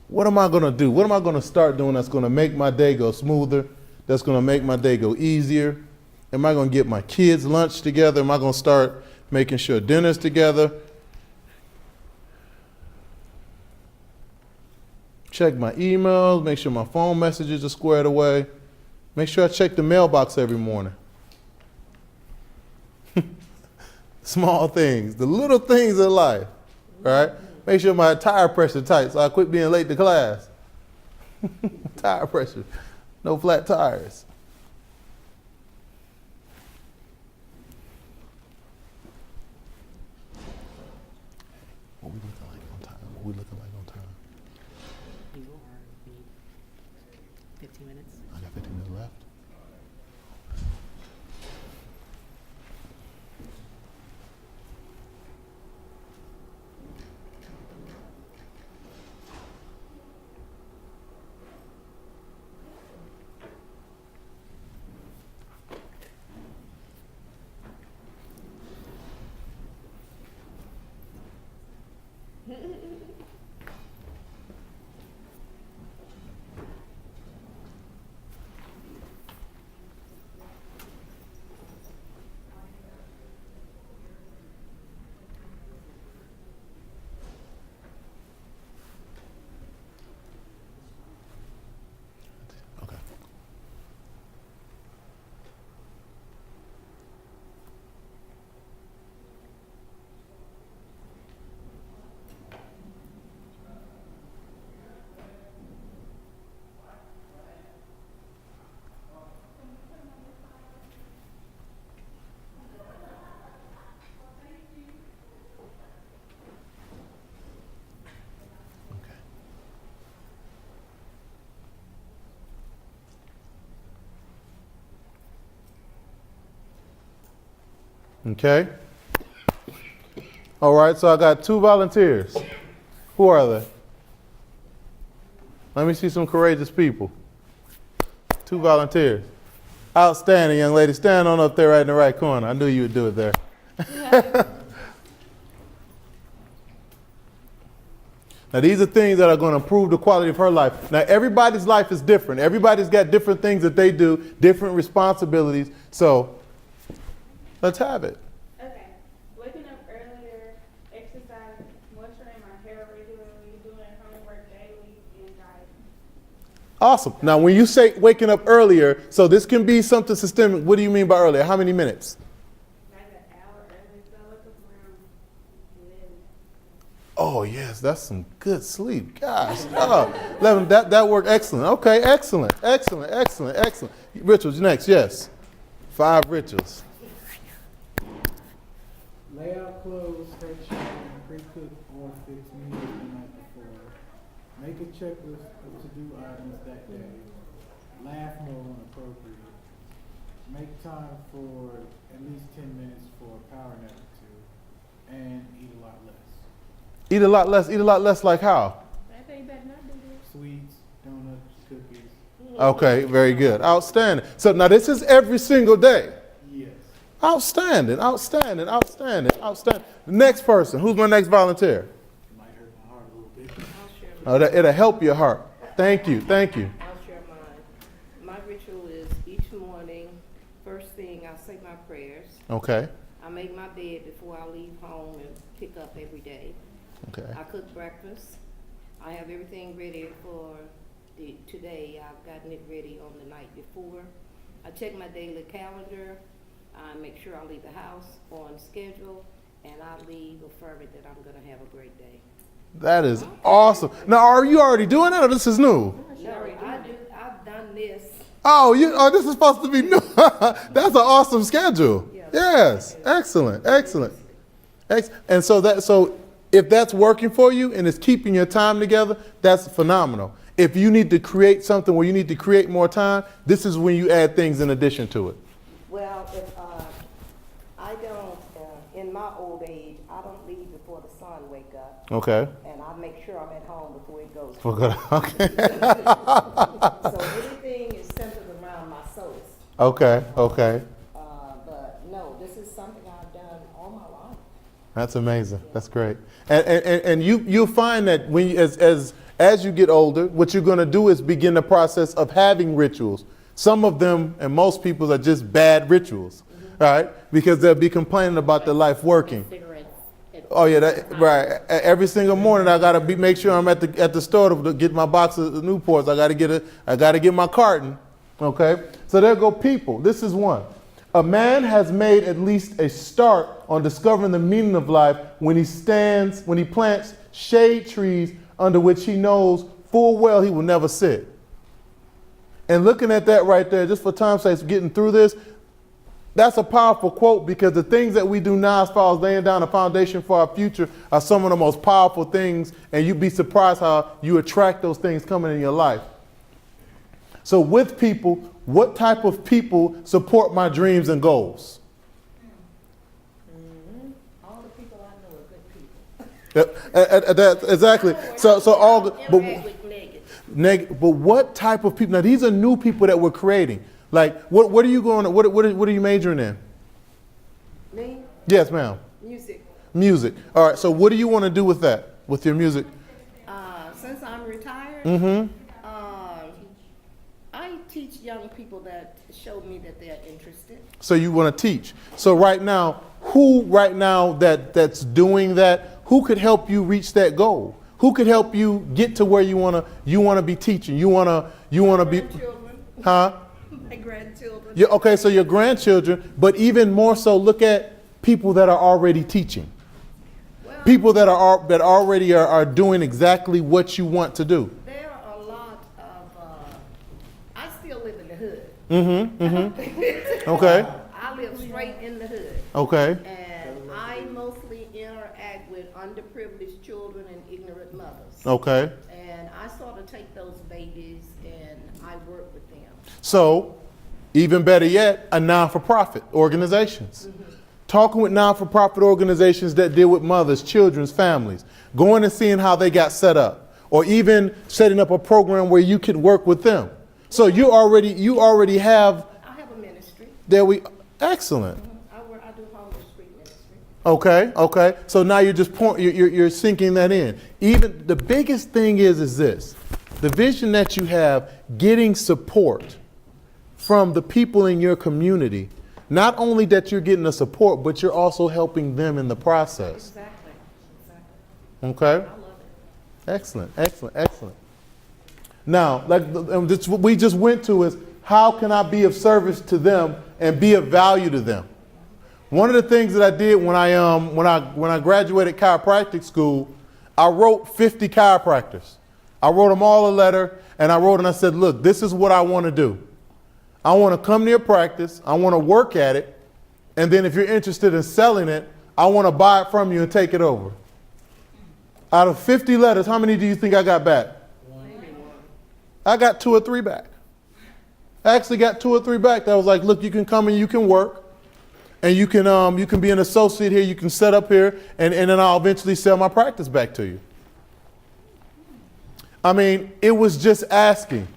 What am I going to do? What am I going to start doing that's going to make my day go smoother? That's going to make my day go easier? Am I going to get my kids' lunch together? Am I going to start making sure dinner's together? Check my emails, make sure my phone messages are squared away. Make sure I check the mailbox every morning. Small things, the little things in life, right? Make sure my tire pressure tight so I quit being late to class. Tire pressure, no flat tires. What we looking like on time? What we looking like on time? You are need 15 minutes. I got 15 minutes left. Okay. Okay. All right, so I got 2 volunteers. Who are they? Let me see some courageous people. 2 volunteers. Outstanding, young lady. Stand on up there right in the right corner. I knew you would do it there. Now, these are things that are going to improve the quality of her life. Now, everybody's life is different. Everybody's got different things that they do, different responsibilities. So, let's have it. Okay. Waking up earlier, exercising, moisturizing my hair regularly, doing homework daily, and dieting. Awesome. Now, when you say waking up earlier, so this can be something systemic. What do you mean by earlier? How many minutes? Like an hour early, so I wake up around 11. Oh, yes, that's some good sleep. Gosh. Oh, 11, that worked excellent. Okay, excellent. Rituals next, yes. 5 rituals. Lay out clothes, take shower, and pre-cook or fix meals the night before. Make a checklist of to-do items that day. Laugh more when appropriate. Make time for at least 10 minutes for a power nap or 2. And eat a lot less. Eat a lot less like how? I think you better not do this. Sweets, donuts, cookies. Okay, very good. Outstanding. So now this is every single day. Yes. Outstanding. The next person. Who's my next volunteer? It might hurt my heart a little bit. I'll share Oh, it'll help your heart. Thank you. I'll share mine. My ritual is each morning, first thing I say my prayers. Okay. I make my bed before I leave home and pick up every day. Okay. I cook breakfast. I have everything ready for today. I've gotten it ready on the night before. I check my daily calendar. I make sure I leave the house on schedule, and I leave affirming that I'm going to have a great day. That is awesome. Now, are you already doing that, or this is new? No, I've done this. Oh, this is supposed to be new. That's an awesome schedule. Yes, excellent. And so if that's working for you and it's keeping your time together, that's phenomenal. If you need to create something where you need to create more time, this is when you add things in addition to it. Well, if I don't, in my old age, I don't leave before the sun wake up, Okay. and I make sure I'm at home before it goes. Okay. So everything is centered around my soul. Okay. But no, this is something I've done all my life. That's amazing. That's great. And you'll find that when you, as you get older, what you're going to do is begin the process of having rituals. Some of them, and most people's, are just bad rituals, right? Because they'll be complaining about their life working. Oh yeah, right. Every single morning, I gotta make sure I'm at the store to get my box of Newports. I gotta get my carton. Okay, so there go people. This is one. A man has made at least a start on discovering the meaning of life when he plants shade trees under which he knows full well he will never sit. And looking at that right there, just for time's sake, getting through this, that's a powerful quote, because the things that we do now as far as laying down a foundation for our future are some of the most powerful things, and you'd be surprised how you attract those things coming in your life. So with people, what type of people support my dreams and goals? All the people I know are good people. Exactly. So all the, But what type of people? Now these are new people that we're creating. Like what are you going? What are you majoring in? Me? Yes, ma'am. Music. All right. So what do you want to do with that? With your music? Since I'm retired, I teach young people that show me that they're interested. So you want to teach. So right now, who that's doing that? Who could help you reach that goal? Who could help you get to where you want to be teaching? You want to be, huh? My grandchildren. Yeah, okay, so your grandchildren, but even more so, look at people that are already teaching. Well, people that already are doing exactly what you want to do. There are a lot of, I still live in the hood. Okay. I live straight in the hood. Okay. And I mostly interact with underprivileged children and ignorant mothers. Okay. And I sort of take those babies and I work with them. So, even better yet, a non-for-profit organizations. talking with non-for-profit organizations that deal with mothers, children's families, going and seeing how they got set up, or even setting up a program where you could work with them. So you already have. I have a ministry. Excellent. I do homeless street ministry. Okay. So now you're just you're sinking that in. Even the biggest thing is this: the vision that you have, getting support from the people in your community. Not only that you're getting the support, but you're also helping them in the process. Exactly. Okay. I love it. Excellent. Now, like what we just went to is, how can I be of service to them and be of value to them? One of the things that I did when I graduated chiropractic school, I wrote 50 chiropractors. I wrote them all a letter, and I said, look, this is what I want to do. I want to come to your practice. I want to work at it. And then if you're interested in selling it, I want to buy it from you and take it over. Out of 50 letters, how many do you think I got back? I got 2 or 3 back. I actually got 2 or 3 back that was like, look, you can come and you can work. And you can be an associate here. You can set up here. And then I'll eventually sell my practice back to you. I mean, it was just asking.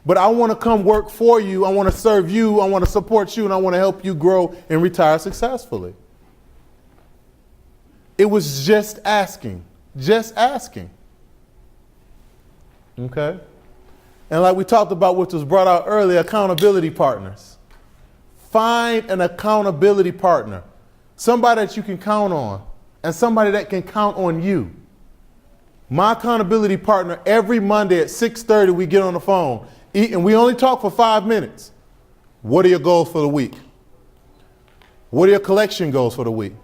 But I want to come work for you. I want to serve you. I want to support you. And I want to help you grow and retire successfully. It was just asking. Just asking. Okay? And like we talked about, which was brought out earlier, accountability partners. Find an accountability partner. Somebody that you can count on. And somebody that can count on you. My accountability partner, every Monday at 6:30, we get on the phone. And we only talk for 5 minutes. What are your goals for the week? What are your collection goals for the week?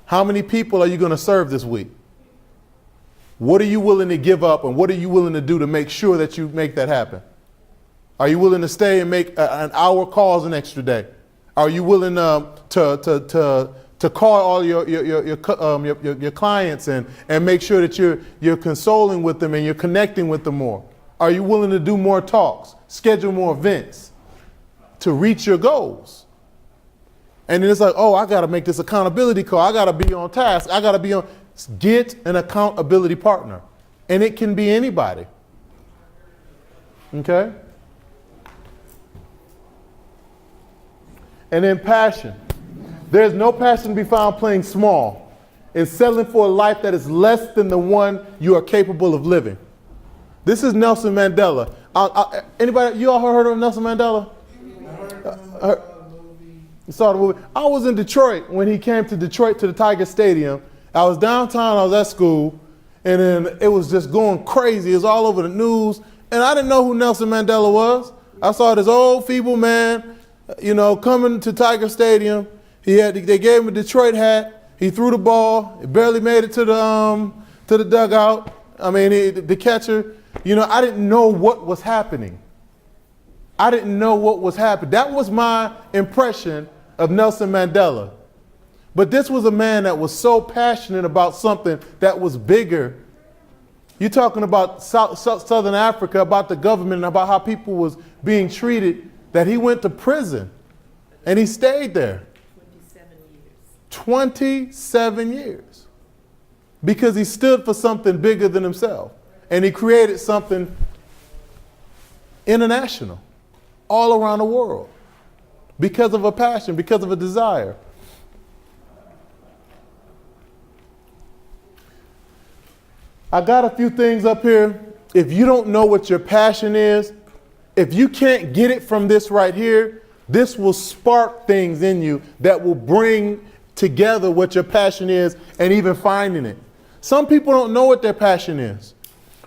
How many people are you going to serve this week? What are you willing to give up, and what are you willing to do to make sure that you make that happen? Are you willing to stay and make an hour calls an extra day? Are you willing to call all your clients and make sure that you're consoling with them and you're connecting with them more? Are you willing to do more talks, schedule more events to reach your goals? And then it's like, oh, I got to make this accountability call. I got to be on task. I got to be on. Get an accountability partner. And it can be anybody. Okay? And then passion. There's no passion to be found playing small and settling for a life that is less than the one you are capable of living. This is Nelson Mandela. Anybody, you all heard of Nelson Mandela? You saw the movie? I was in Detroit when he came to Detroit to the Tiger Stadium. I was downtown, I was at school, and then it was just going crazy. It was all over the news, and I didn't know who Nelson Mandela was. I saw this old feeble man, coming to Tiger Stadium. They gave him a Detroit hat. He threw the ball. It barely made it to the dugout. I mean, the catcher. I didn't know what was happening. That was my impression of Nelson Mandela. But this was a man that was so passionate about something that was bigger. You're talking about Southern Africa, about the government, and about how people was being treated, that he went to prison. And he stayed there. 27 years. Because he stood for something bigger than himself. And he created something international, all around the world, because of a passion, because of a desire. I got a few things up here. If you don't know what your passion is, if you can't get it from this right here, this will spark things in you that will bring together what your passion is and even finding it. Some people don't know what their passion is.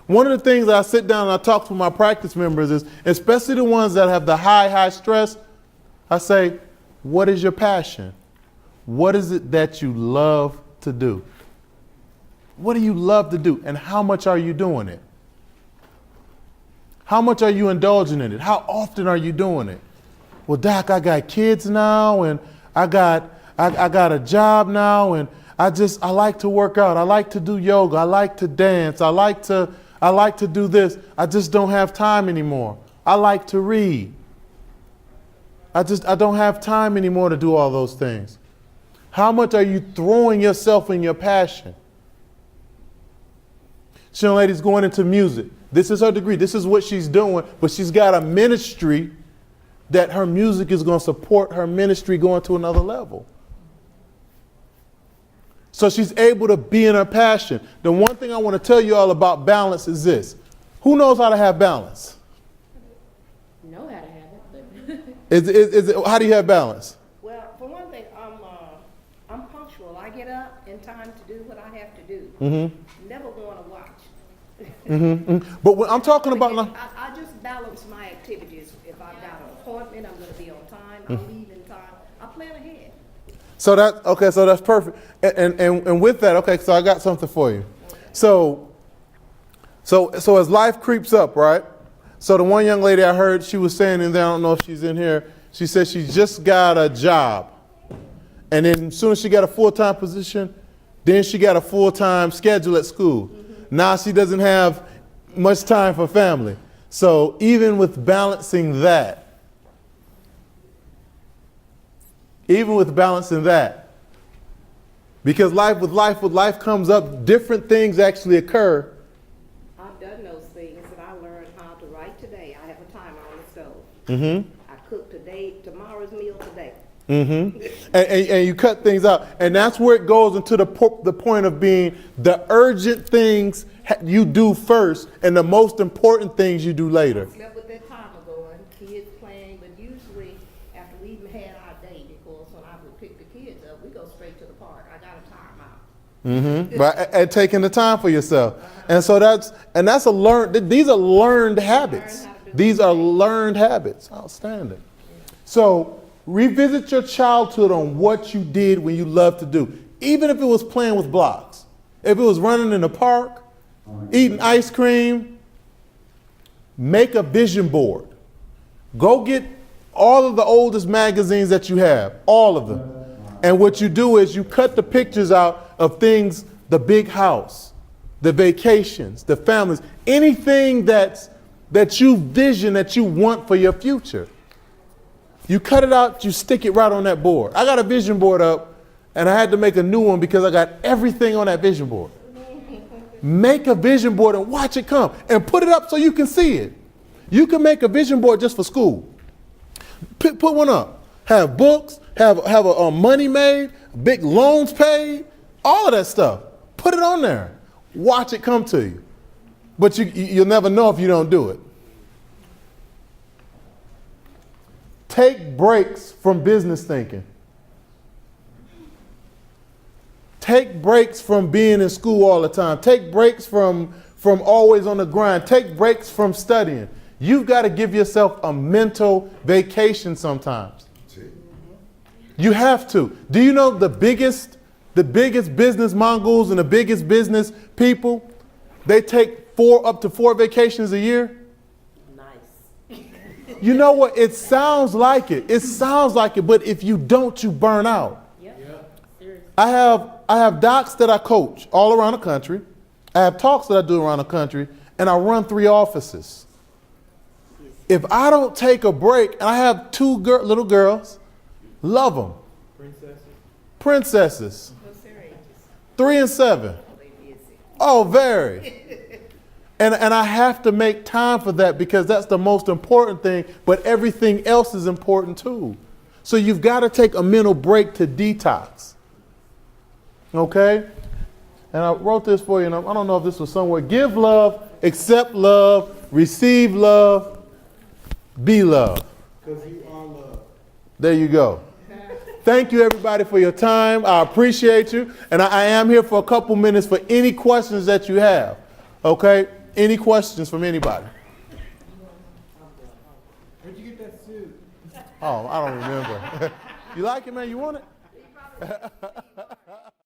One of the things that I sit down and I talk to my practice members is, especially the ones that have the high stress, I say, what is your passion? What is it that you love to do? What do you love to do? And how much are you doing it? How much are you indulging in it? How often are you doing it? Well, Doc, I got kids now, and I got a job now, and I like to work out. I like to do yoga. I like to dance. I like to do this. I just don't have time anymore. I like to read. I don't have time anymore to do all those things. How much are you throwing yourself in your passion? This young lady's going into music. This is her degree. This is what she's doing. But she's got a ministry that her music is going to support her ministry going to another level. So she's able to be in her passion. The one thing I want to tell you all about balance is this. Who knows how to have balance? Know how to have it, but How do you have balance? Well, for one thing, I'm punctual. I get up in time to do what I have to do. Mm-hmm. Never want to watch. Mm-hmm. But when I'm talking about, I just balance my activities. If I've got an appointment, I'm going to be on time. I'll leave in time. I plan ahead. so that's perfect. And with that, okay, so I got something for you. So as life creeps up, right? So the one young lady I heard, she was saying, and I don't know if she's in here, she said she just got a job. And then as soon as she got a full-time position, then she got a full-time schedule at school. Now she doesn't have much time for family. So even with balancing that, because life comes up, different things actually occur. I've done those things, and I learned how to write today. I have a timer on the stove. Mm-hmm. I cook tomorrow's meal today. Mm-hmm. And you cut things out. And that's where it goes into the point of being the urgent things you do first and the most important things you do later. I slept with that timer going, kids playing, but usually after we even had our day, because when I would pick the kids up, we go straight to the park. I got a time out. Mm-hmm. Right. And taking the time for yourself. And so that's a learned, these are learned habits. These are learned habits. Outstanding. So revisit your childhood on what you did when you loved to do. Even if it was playing with blocks. If it was running in the park, eating ice cream, make a vision board. Go get all of the oldest magazines that you have, all of them. And what you do is you cut the pictures out of things, the big house, the vacations, the families, anything that you vision that you want for your future. You cut it out, you stick it right on that board. I got a vision board up, and I had to make a new one because I got everything on that vision board. Make a vision board and watch it come, and put it up so you can see it. You can make a vision board just for school. Put one up. Have books, have a money made, big loans paid, all of that stuff. Put it on there. Watch it come to you. But you'll never know if you don't do it. Take breaks from business thinking. Take breaks from being in school all the time. Take breaks from always on the grind. Take breaks from studying. You've got to give yourself a mental vacation sometimes. You have to. Do you know the biggest business mongols and the biggest business people, they take up to 4 vacations a year? You know what? It sounds like it. It sounds like it, but if you don't, you burn out. I have docs that I coach all around the country. I have talks that I do around the country, and I run 3 offices. If I don't take a break, and I have 2 little girls, love them. Princesses. 3 and 7. Oh, very. And I have to make time for that because that's the most important thing, but everything else is important too. So you've got to take a mental break to detox. Okay? And I wrote this for you, and I don't know if this was somewhere. Give love, accept love, receive love, be love. Because you are love. There you go. Thank you, everybody, for your time. I appreciate you. And I am here for a couple minutes for any questions that you have. Okay? Any questions from anybody? Where'd you get that suit? Oh, I don't remember. You like it, man? You want it?